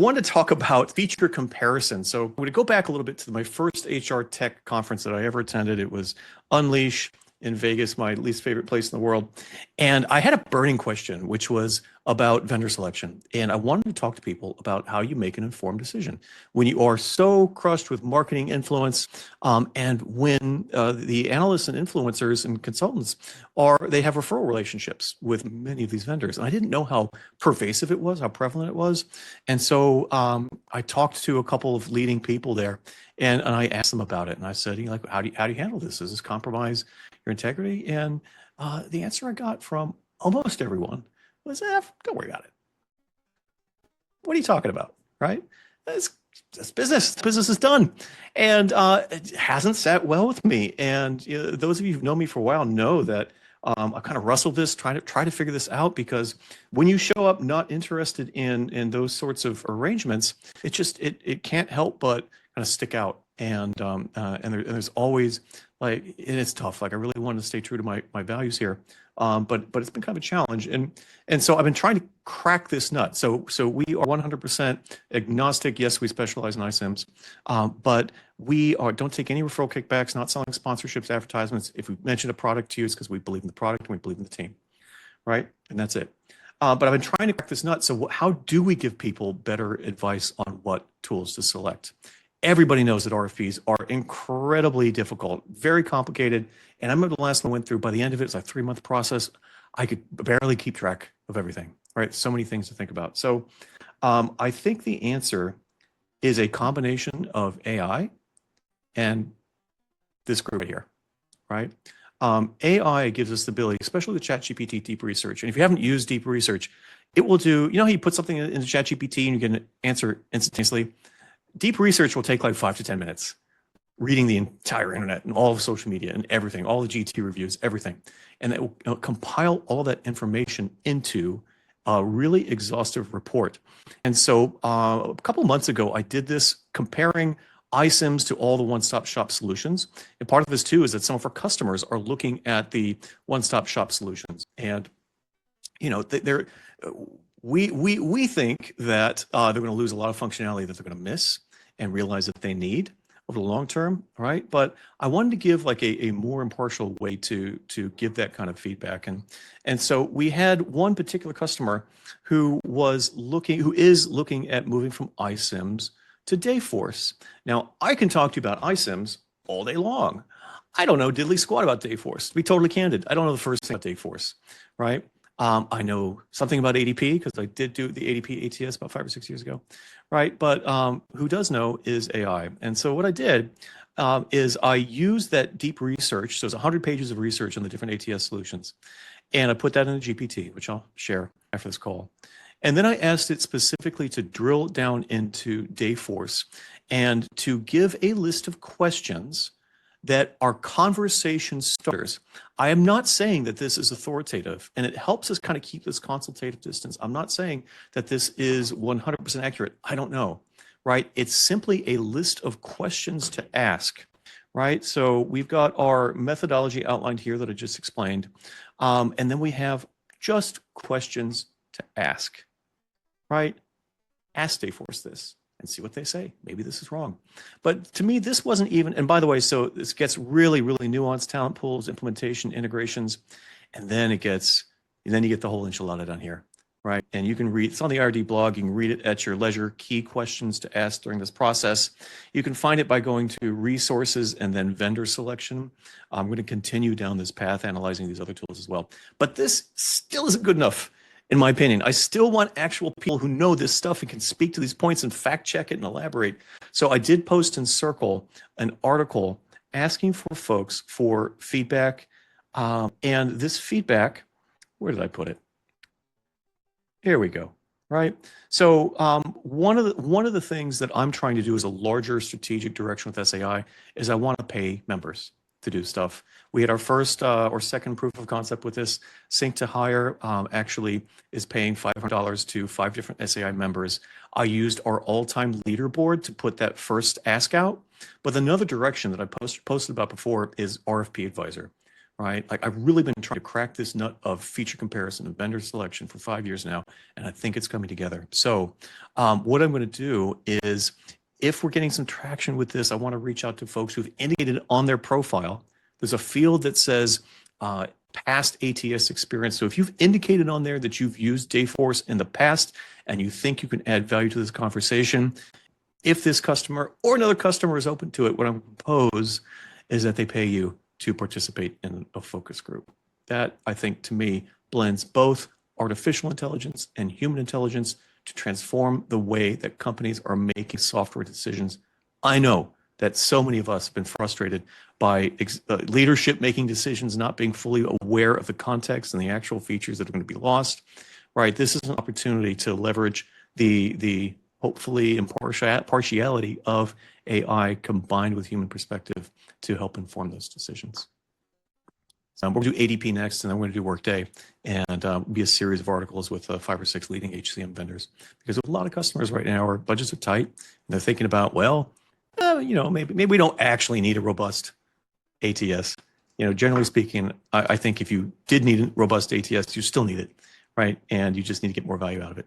wanted to talk about feature comparison. So I'm going to go back a little bit to my first HR tech conference that I ever attended. It was Unleash in Vegas, my least favorite place in the world. And I had a burning question, which was about vendor selection. And I wanted to talk to people about how you make an informed decision when you are so crushed with marketing influence, and when the analysts and influencers and consultants they have referral relationships with many of these vendors. And I didn't know how pervasive it was, how prevalent it was. And so I talked to a couple of leading people there, and I asked them about it. And I said, like, how do you handle this? Does this compromise your integrity? And the answer I got from almost everyone was, don't worry about it. What are you talking about, right? It's business. Business is done. And it hasn't sat well with me. And those of you who've known me for a while know that I kind of wrestled this, try to figure this out, because when you show up not interested in those sorts of arrangements, it can't help but kind of stick out. And there's always, like, and it's tough. Like, I really wanted to stay true to my values here, but it's been kind of a challenge. And so I've been trying to crack this nut. So we are 100% agnostic. Yes, we specialize in iCIMS, but we don't take any referral kickbacks, not selling sponsorships, advertisements. If we mention a product to you, it's because we believe in the product and we believe in the team, right? And that's it. But I've been trying to crack this nut. So how do we give people better advice on what tools to select? Everybody knows that RFPs are incredibly difficult, very complicated. And I remember the last one I went through, by the end of it, it's like a 3-month process. I could barely keep track of everything, right? So many things to think about. So I think the answer is a combination of AI and this group right here, right? AI gives us the ability, especially with ChatGPT Deep Research. And if you haven't used Deep Research, it will do, how you put something into ChatGPT and you get an answer instantaneously? Deep Research will take like 5 to 10 minutes, reading the entire internet and all of social media and everything, all the GT reviews, everything. And it will compile all that information into a really exhaustive report. And so a couple of months ago, I did this comparing iCIMS to all the one-stop shop solutions. And part of this too is that some of our customers are looking at the one-stop shop solutions. And, we think that they're going to lose a lot of functionality that they're going to miss and realize that they need over the long term, right? But I wanted to give like a more impartial way to give that kind of feedback. And so we had one particular customer who is looking at moving from iCIMS to Dayforce. Now, I can talk to you about iCIMS all day long. I don't know diddly squat about Dayforce. To be totally candid, I don't know the first thing about Dayforce, right? I know something about ADP because I did do the ADP ATS about 5 or 6 years ago, right? But who does know is AI. And so what I did is I used that deep research. So it's 100 pages of research on the different ATS solutions. And I put that in a GPT, which I'll share after this call. And then I asked it specifically to drill down into Dayforce and to give a list of questions that are conversation starters. I am not saying that this is authoritative, and it helps us kind of keep this consultative distance. I'm not saying that this is 100% accurate. I don't know, right? It's simply a list of questions to ask, right? So we've got our methodology outlined here that I just explained. And then we have just questions to ask, right? Ask Dayforce this and see what they say. Maybe this is wrong. But to me, this wasn't even, and by the way, so this gets really, really nuanced: talent pools, implementation, integrations, and then you get the whole enchilada down here, right? And you can read, it's on the RD blog, you can read it at your leisure, key questions to ask during this process. You can find it by going to resources and then vendor selection. I'm going to continue down this path, analyzing these other tools as well. But this still isn't good enough, in my opinion. I still want actual people who know this stuff and can speak to these points and fact check it and elaborate. So I did post in Circle an article asking for folks for feedback. And this feedback, where did I put it? Here we go, right? So one of the things that I'm trying to do as a larger strategic direction with SAI is I want to pay members to do stuff. We had our first or second proof of concept with this. Sync to Hire actually is paying $500 to 5 different SAI members. I used our all-time leaderboard to put that first ask out. But another direction that I posted about before is RFP Advisor, right? Like I've really been trying to crack this nut of feature comparison and vendor selection for 5 years now, and I think it's coming together. So what I'm going to do is, if we're getting some traction with this, I want to reach out to folks who've indicated on their profile. There's a field that says past ATS experience. So if you've indicated on there that you've used Dayforce in the past and you think you can add value to this conversation, if this customer or another customer is open to it, what I'm going to propose is that they pay you to participate in a focus group. That, I think, to me, blends both artificial intelligence and human intelligence to transform the way that companies are making software decisions. I know that so many of us have been frustrated by leadership making decisions, not being fully aware of the context and the actual features that are going to be lost, right? This is an opportunity to leverage the hopefully impartiality of AI combined with human perspective to help inform those decisions. We're going to do ADP next, and then we're going to do Workday, and be a series of articles with 5 or 6 leading HCM vendors. Because a lot of customers right now, our budgets are tight, and they're thinking about, well, maybe we don't actually need a robust ATS. Generally speaking, I think if you did need a robust ATS, you still need it, right? And you just need to get more value out of it.